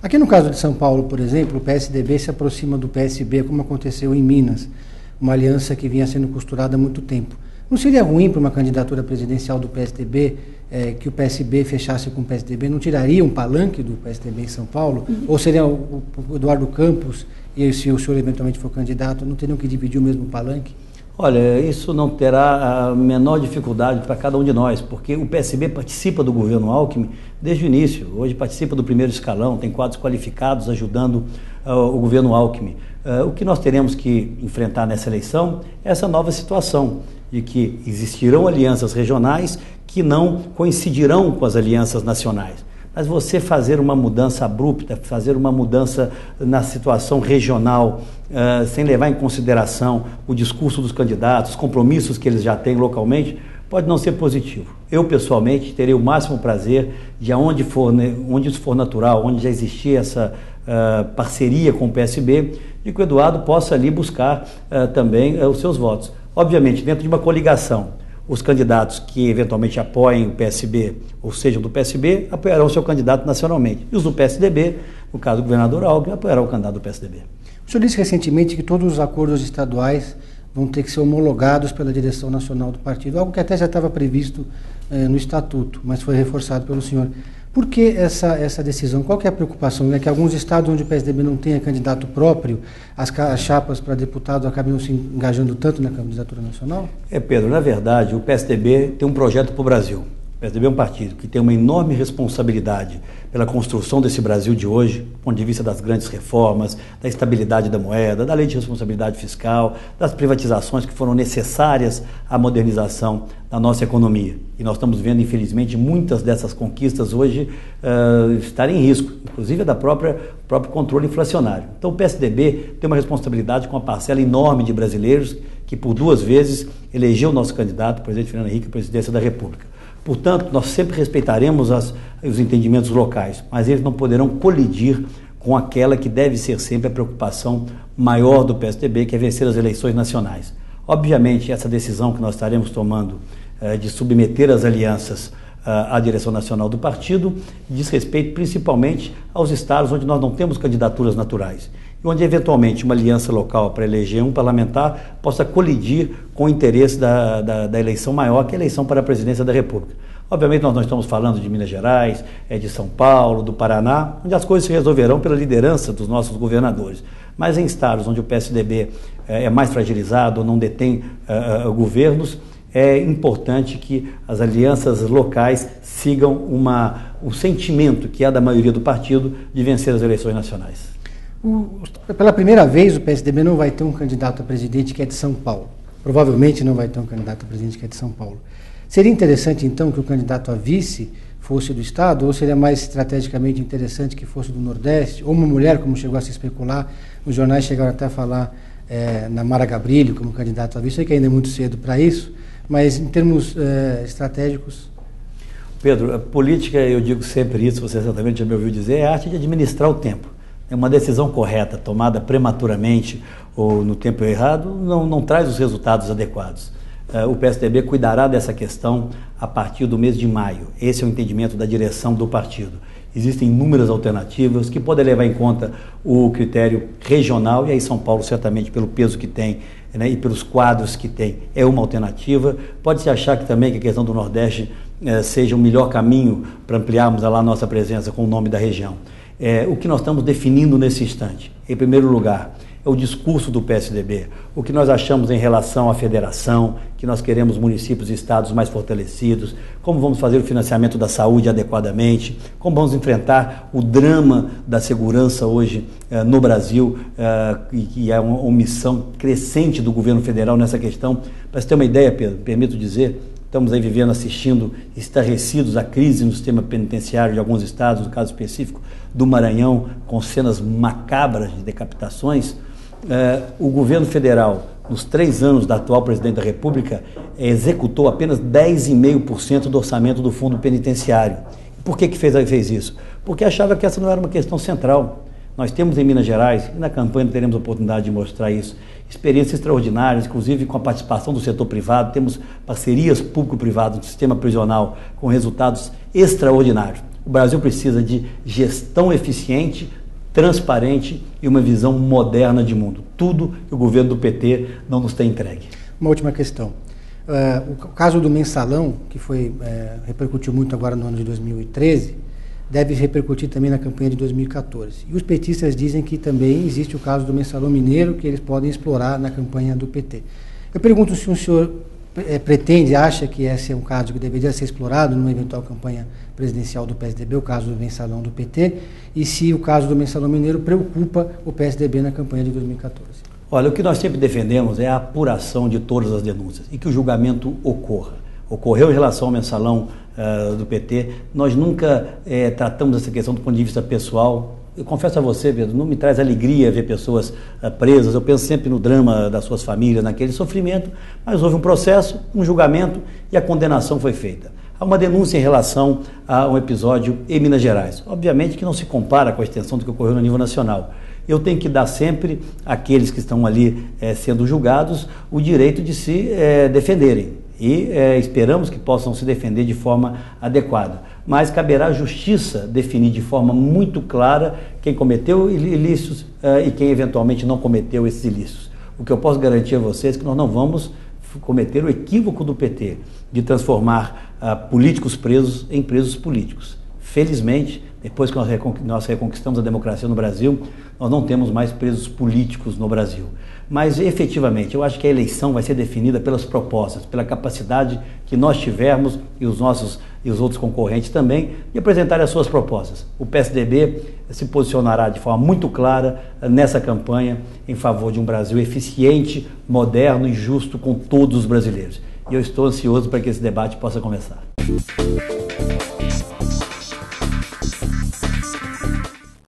Aqui no caso de São Paulo, por exemplo, o PSDB se aproxima do PSB, como aconteceu em Minas, uma aliança que vinha sendo costurada há muito tempo. Não seria ruim para uma candidatura presidencial do PSDB que o PSB fechasse com o PSDB? Não tiraria um palanque do PSDB em São Paulo? Ou seria o Eduardo Campos, e se o senhor eventualmente for candidato, não teriam que dividir o mesmo palanque? Olha, isso não terá a menor dificuldade para cada um de nós, porque o PSB participa do governo Alckmin desde o início. Hoje participa do primeiro escalão, tem quadros qualificados ajudando o governo Alckmin. O que nós teremos que enfrentar nessa eleição é essa nova situação, de que existirão alianças regionais que não coincidirão com as alianças nacionais. Mas você fazer uma mudança abrupta, fazer uma mudança na situação regional, sem levar em consideração o discurso dos candidatos, os compromissos que eles já têm localmente, pode não ser positivo. Eu, pessoalmente, terei o máximo prazer de onde isso for natural, onde já existir essa parceria com o PSB, de que o Eduardo possa ali buscar também os seus votos. Obviamente, dentro de uma coligação, os candidatos que eventualmente apoiem o PSB, ou sejam do PSB, apoiarão o seu candidato nacionalmente. E os do PSDB, no caso do governador Alckmin, apoiarão o candidato do PSDB. O senhor disse recentemente que todos os acordos estaduais vão ter que ser homologados pela direção nacional do partido, algo que até já estava previsto no estatuto, mas foi reforçado pelo senhor. Por que essa decisão? Qual que é a preocupação? É que alguns estados onde o PSDB não tenha candidato próprio, as chapas para deputado acabam se engajando tanto na candidatura nacional? Pedro, na verdade, o PSDB tem um projeto para o Brasil. O PSDB é um partido que tem uma enorme responsabilidade pela construção desse Brasil de hoje, do ponto de vista das grandes reformas, da estabilidade da moeda, da lei de responsabilidade fiscal, das privatizações que foram necessárias à modernização da nossa economia. E nós estamos vendo, infelizmente, muitas dessas conquistas hoje estarem em risco, inclusive da próprio controle inflacionário. Então o PSDB tem uma responsabilidade com uma parcela enorme de brasileiros que por 2 vezes elegeu o nosso candidato, o presidente Fernando Henrique, à presidência da República. Portanto, nós sempre respeitaremos os entendimentos locais, mas eles não poderão colidir com aquela que deve ser sempre a preocupação maior do PSDB, que é vencer as eleições nacionais. Obviamente, essa decisão que nós estaremos tomando de submeter as alianças à direção nacional do partido diz respeito principalmente aos estados onde nós não temos candidaturas naturais e onde, eventualmente, uma aliança local para eleger um parlamentar possa colidir com o interesse da eleição maior, que é a eleição para a presidência da República. Obviamente, nós não estamos falando de Minas Gerais, de São Paulo, do Paraná, onde as coisas se resolverão pela liderança dos nossos governadores. Mas em estados onde o PSDB é mais fragilizado, não detém governos, é importante que as alianças locais sigam o sentimento que é da maioria do partido de vencer as eleições nacionais. Pela primeira vez, o PSDB não vai ter um candidato a presidente que é de São Paulo. Provavelmente não vai ter um candidato a presidente que é de São Paulo. Seria interessante, então, que o candidato a vice fosse do Estado, ou seria mais estrategicamente interessante que fosse do Nordeste, ou uma mulher, como chegou a se especular, os jornais chegaram até a falar na Mara Gabrilli como candidato a vice. Sei que ainda é muito cedo para isso, mas em termos estratégicos... Pedro, a política, eu digo sempre isso, você certamente já me ouviu dizer, é a arte de administrar o tempo. Uma decisão correta, tomada prematuramente ou no tempo errado, não traz os resultados adequados. O PSDB cuidará dessa questão a partir do mês de maio. Esse é o entendimento da direção do partido. Existem inúmeras alternativas que podem levar em conta o critério regional, e aí São Paulo, certamente, pelo peso que tem, né, e pelos quadros que tem, é uma alternativa. Pode-se achar que também que a questão do Nordeste seja o melhor caminho para ampliarmos lá a nossa presença com o nome da região. O que nós estamos definindo nesse instante, em primeiro lugar, é o discurso do PSDB, o que nós achamos em relação à federação, que nós queremos municípios e estados mais fortalecidos, como vamos fazer o financiamento da saúde adequadamente, como vamos enfrentar o drama da segurança hoje no Brasil, que é uma omissão crescente do governo federal nessa questão. Para você ter uma ideia, Pedro, permito dizer, estamos aí vivendo, assistindo, estarrecidos a crise no sistema penitenciário de alguns estados, no caso específico do Maranhão, com cenas macabras de decapitações. O governo federal, nos 3 anos da atual presidente da República, executou apenas 10,5% do orçamento do fundo penitenciário. Por que fez isso? Porque achava que essa não era uma questão central. Nós temos em Minas Gerais, e na campanha teremos a oportunidade de mostrar isso, experiências extraordinárias, inclusive com a participação do setor privado, temos parcerias público-privadas no sistema prisional com resultados extraordinários. O Brasil precisa de gestão eficiente, transparente e uma visão moderna de mundo. Tudo que o governo do PT não nos tem entregue. Uma última questão. O caso do mensalão, que repercutiu muito agora no ano de 2013, deve repercutir também na campanha de 2014. E os petistas dizem que também existe o caso do mensalão mineiro, que eles podem explorar na campanha do PT. Eu pergunto se o senhor acha que esse é um caso que deveria ser explorado numa eventual campanha presidencial do PSDB, o caso do mensalão do PT, e se o caso do mensalão mineiro preocupa o PSDB na campanha de 2014. Olha, o que nós sempre defendemos é a apuração de todas as denúncias e que o julgamento ocorra. Ocorreu em relação ao mensalão do PT, nós nunca tratamos essa questão do ponto de vista pessoal. Eu confesso a você, Pedro, não me traz alegria ver pessoas presas, eu penso sempre no drama das suas famílias, naquele sofrimento, mas houve um processo, um julgamento e a condenação foi feita. Há uma denúncia em relação a um episódio em Minas Gerais. Obviamente que não se compara com a extensão do que ocorreu no nível nacional. Eu tenho que dar sempre àqueles que estão ali sendo julgados o direito de se defenderem. E esperamos que possam se defender de forma adequada. Mas caberá à justiça definir de forma muito clara quem cometeu ilícitos e quem eventualmente não cometeu esses ilícitos. O que eu posso garantir a vocês é que nós não vamos cometer o equívoco do PT de transformar políticos presos em presos políticos. Felizmente, depois que nós reconquistamos a democracia no Brasil, nós não temos mais presos políticos no Brasil. Mas, efetivamente, eu acho que a eleição vai ser definida pelas propostas, pela capacidade que nós tivermos e os outros concorrentes também, de apresentar as suas propostas. O PSDB se posicionará de forma muito clara nessa campanha em favor de um Brasil eficiente, moderno e justo com todos os brasileiros. E eu estou ansioso para que esse debate possa começar.